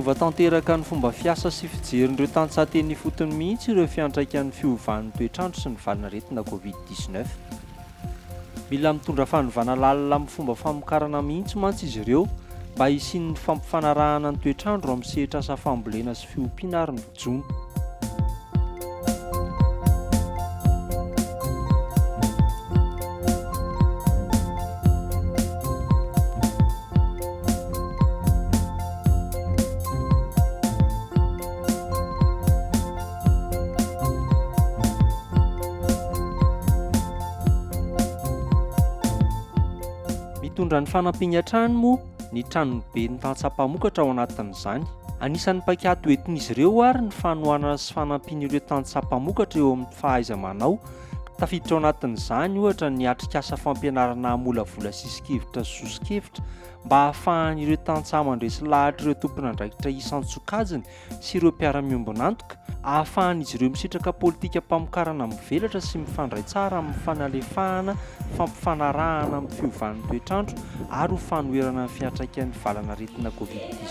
Nanova tanteraka ny fomba fiasa sy fijerin'ireo tantsaha teny fotony mihitsy ireo fiantraikan'ny fiovan'ny toetrandro sy ny valinaretina Covid-19. Mila mitondra fanovana lalina amin'ny fomba famokarana mihitsy mantsy izy ireo mba hisian'ny fampifanarahana ny toetrandro amin'ny sehatra asa fambolena sy fiompiana ary ny jono. Mitondra ny fanampiana trano moa ny Tranoben'ny Tantsaha Mpamokatra ao anatin'izany. Anisan'ny paikato entin'izy ireo ary ny fanohanana sy fanampian'ireo Tantsaha Mpamokatra eo amin'ny fahaiza-manao. Tafiditra ao anatin'izany ohatra ny atrik'asa fampianarana amolavola sisi-kavitra sy soso-kevitra mba hahafahan'ireo tantsaha mandresy lahatra ireo tompon'andraikitra isan-tsokajiny sy ireo mpiara-miombonantoka, ahafahan'izy ireo misitraka politika mpamokarana mivelatra sy mifandray tsara amin'ny fanalefahana, fampifanarahana amin'ny fiovan'ny toetrandro ary ho fanoherana ny fiantraikan'ny valanaretina Covid-19.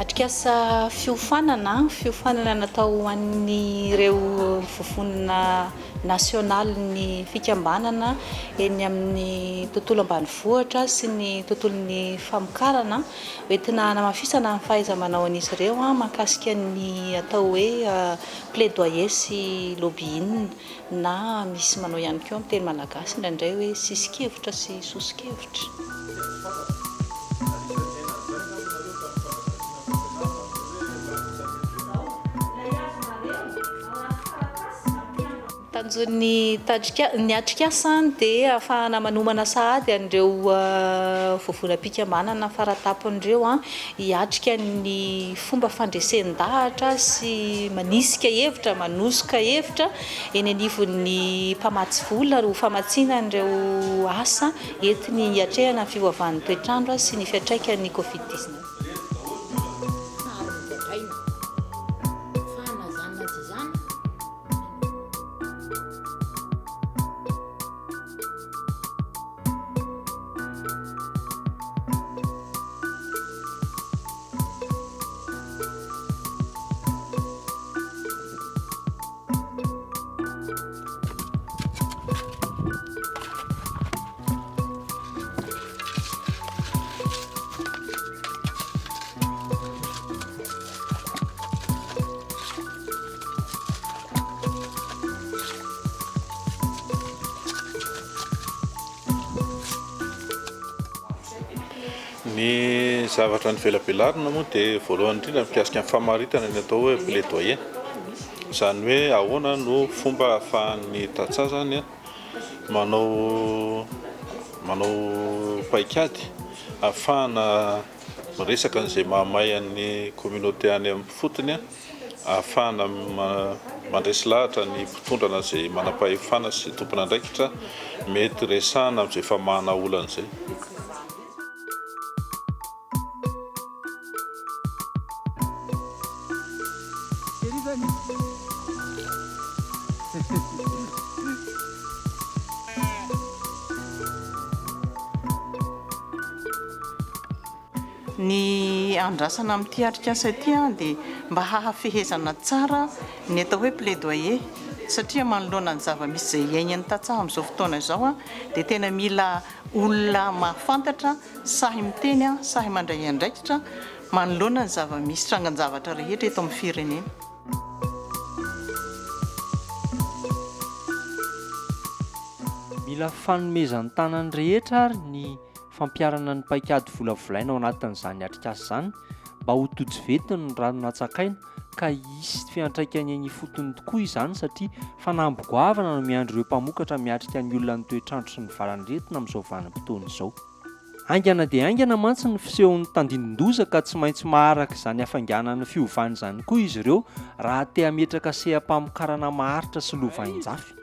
Atrik'asa fiofanana natao an'ireo fofonina nasionaly ny fikambanana eny amin'ny tontolo ambanivohitra sy ny tontolon'ny famokarana hoentina namafisana ny fahaiza-manao an'izy ireo mahakasika ny atao hoe Plaidoyer sy Lobbying na misy manao ihany koa amin'ny teny malagasy indraindray hoe sisi-kavitra sy Soso-kevitra. Ny atrik'asa dia ahafahana manomana sahady an'ireo fofonam-pikambanana faratapon'ireo hiatrika ny fomba fandresen-dahatra sy manisika hevitra, manosika hevitra eny anivon'ny mpamatsy vola ho famatsiana an'ireo asa entiny hiatrehana ny fiovavan'ny toetrandro sy ny fiantraikan'ny Covid-19. Ny zavatra ny velabelarina moa dia voalohany indrindra mikasika amin'ny famaritana ny atao hoe Plaidoyer. Izany hoe ahoana no fomba ahafahan'ny tantsaha zany manao paikady ahafahana miresaka an'izay mahamay an'ny communauté any amin'ny fotony, ahafahana mandresy lahatra ny mpitondrana izay manam-pahefana sy tompon'andraikitra mety resahana amin'izay famahana olana izay. Ny andrasana amin'ity atrik'asa ity dia mba hahafehezana tsara ny atao hoe Plaidoyer satria manoloana ny zava-misy izay iainan'ny tantsaha amin'izao fotoana izao dia tena mila olona mahafantatra, sahy miteny, sahy mandray andraikitra manoloana ny zava-misy trangan-javatra rehetra eto amin'ny firenena. Mila fanomezan'ny tanany rehetra ary ny fampiarana ny paikady volavolaina ao anatin'izany atrik'asa izany mba ho tojovetiny ny rano natsakaina ka hisy fiantraikany eny fotony tokoa izany satria fanambogoavana no miandry ireo mpamokatra miatrika ny olona ny toetrandro sy ny valanaretina amin'izao vanim-potoana izao. Aingana dia aingana mantsy ny fisehon'ny tandindin-doza ka tsy maintsy maharaka izany hafainganana fiovana izany koa izy ireo raha te hametraka seha-pamokarana maharitra sy lova-hinjafy.